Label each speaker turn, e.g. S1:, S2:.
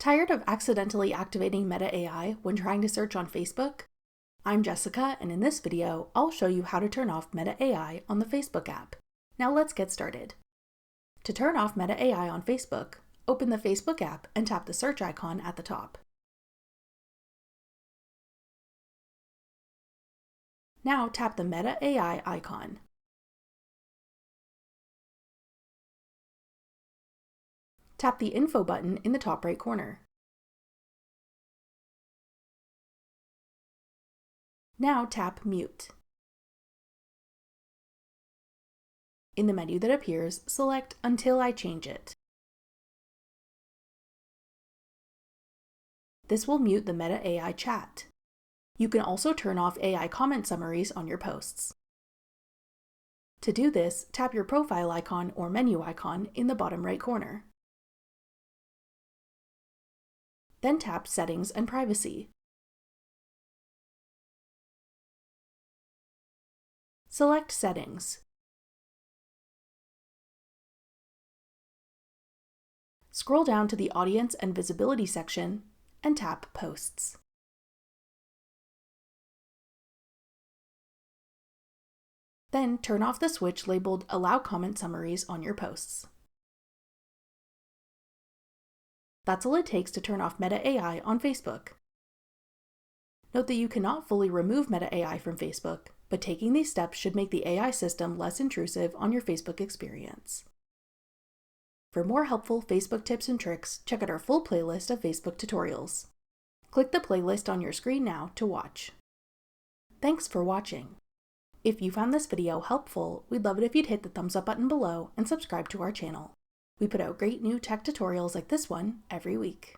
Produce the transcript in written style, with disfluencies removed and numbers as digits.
S1: Tired of accidentally activating Meta AI when trying to search on Facebook? I'm Jessica, and in this video, I'll show you how to turn off Meta AI on the Facebook app. Now let's get started. To turn off Meta AI on Facebook, open the Facebook app and tap the search icon at the top. Now tap the Meta AI icon. Tap the Info button in the top right corner. Now tap Mute. In the menu that appears, select Until I Change It. This will mute the Meta AI chat. You can also turn off AI comment summaries on your posts. To do this, tap your profile icon or menu icon in the bottom right corner. Then tap Settings and Privacy. Select Settings. Scroll down to the Audience and Visibility section and tap Posts. Then turn off the switch labeled Allow Comment Summaries on your posts. That's all it takes to turn off Meta AI on Facebook. Note that you cannot fully remove Meta AI from Facebook, but taking these steps should make the AI system less intrusive on your Facebook experience. For more helpful Facebook tips and tricks, check out our full playlist of Facebook tutorials. Click the playlist on your screen now to watch. Thanks for watching. If you found this video helpful, we'd love it if you'd hit the thumbs up button below and subscribe to our channel. We put out great new tech tutorials like this one every week.